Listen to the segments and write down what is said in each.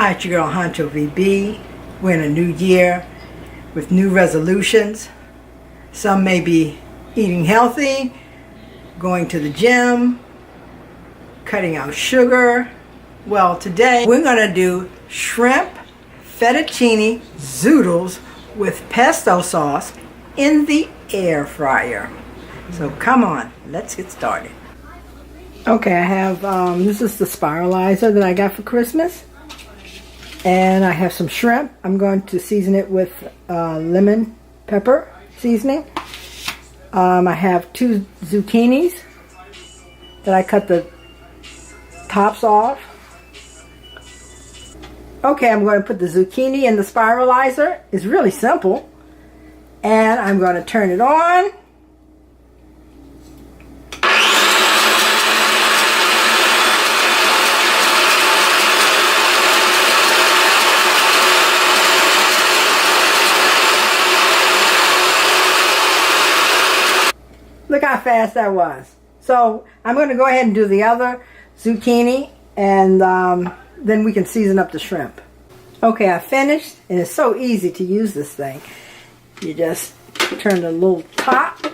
Hi, it's your girl Hunchovb VB. We're in a new year with new resolutions. Some may be eating healthy, going to the gym, cutting out sugar. Well, today we're going to do shrimp fettuccine zoodles with pesto sauce in the air fryer. So come on, let's get started. Okay, I have, this is the Spiralizer that I got for Christmas. And I have some shrimp. I'm going to season it with lemon pepper seasoning. I have 2 zucchinis that I cut the tops off. Okay, I'm going to put the zucchini in the Spiralizer. It's really simple. And I'm going to turn it on. Look how fast that was. So I'm going to go ahead and do the other zucchini, and then we can season up the shrimp. Okay, I finished, and it's so easy to use this thing. You just turn the little top.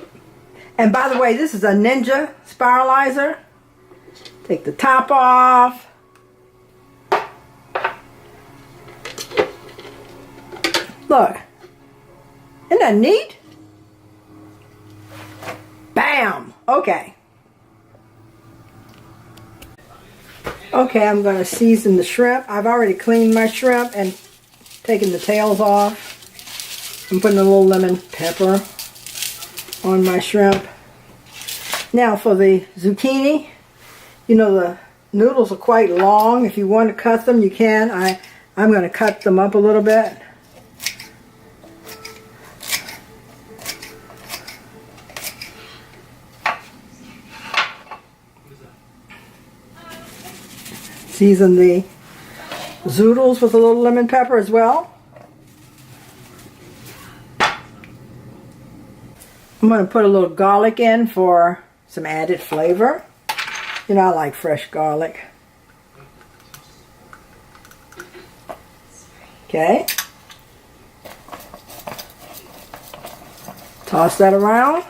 And by the way, this is a Ninja Spiralizer. Take the top off. Look. Isn't that neat? Bam! Okay. Okay, I'm going to season the shrimp. I've already cleaned my shrimp and taken the tails off. I'm putting a little lemon pepper on my shrimp. Now for the zucchini, you know the noodles are quite long. If you want to cut them, you can. I'm going to cut them up a little bit. Season the zoodles with a little lemon pepper as well. I'm going to put a little garlic in for some added flavor. You know, I like fresh garlic. Okay. Toss that around.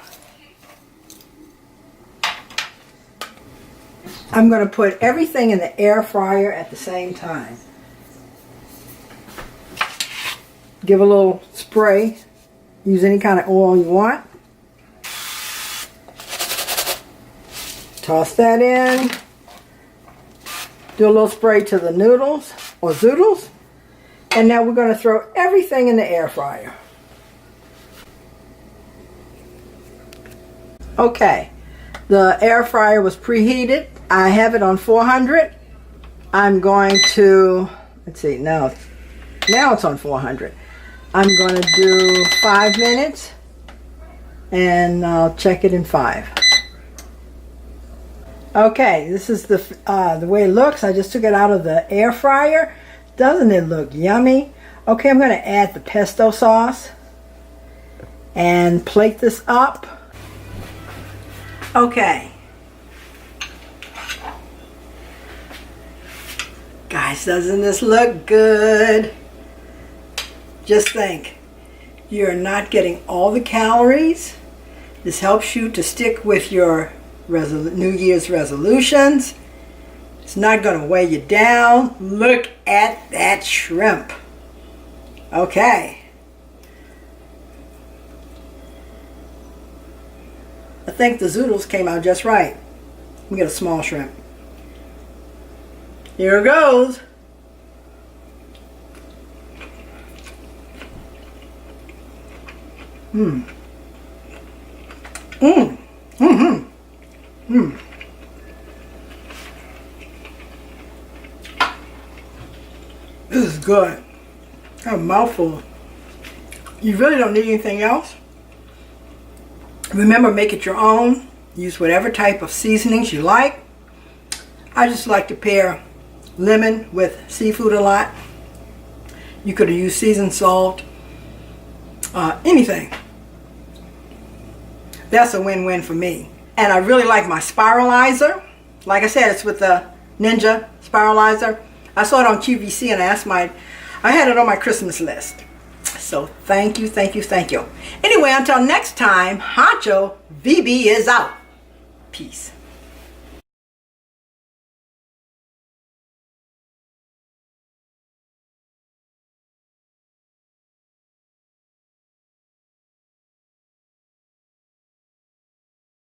I'm going to put everything in the air fryer at the same time. Give a little spray. Use any kind of oil you want. Toss that in. Do a little spray to the noodles or zoodles. And now we're going to throw everything in the air fryer. Okay. The air fryer was preheated. I have it on 400. I'm going to, let's see, now it's on 400. I'm going to do 5 minutes, and I'll check it in 5. Okay, this is the way it looks. I just took it out of the air fryer. Doesn't it look yummy? Okay, I'm going to add the pesto sauce and plate this up. Okay. Guys, doesn't this look good? Just think, you're not getting all the calories. This helps you to stick with your New Year's resolutions. It's not going to weigh you down. Look at that shrimp. Okay. I think the zoodles came out just right. We get a small shrimp. Here it goes. Mmm. Mmm. Mmm. Mmm. This is good. Got a mouthful. You really don't need anything else. Remember, make it your own. Use whatever type of seasonings you like. I just like to pair lemon with seafood a lot. You could have used seasoned salt, anything. That's a win-win for me. And I really like my Spiralizer. Like I said, it's with the Ninja Spiralizer. I saw it on QVC and I had it on my Christmas list. So thank you, thank you, thank you. Anyway, until next time, Honcho VB is out. Peace.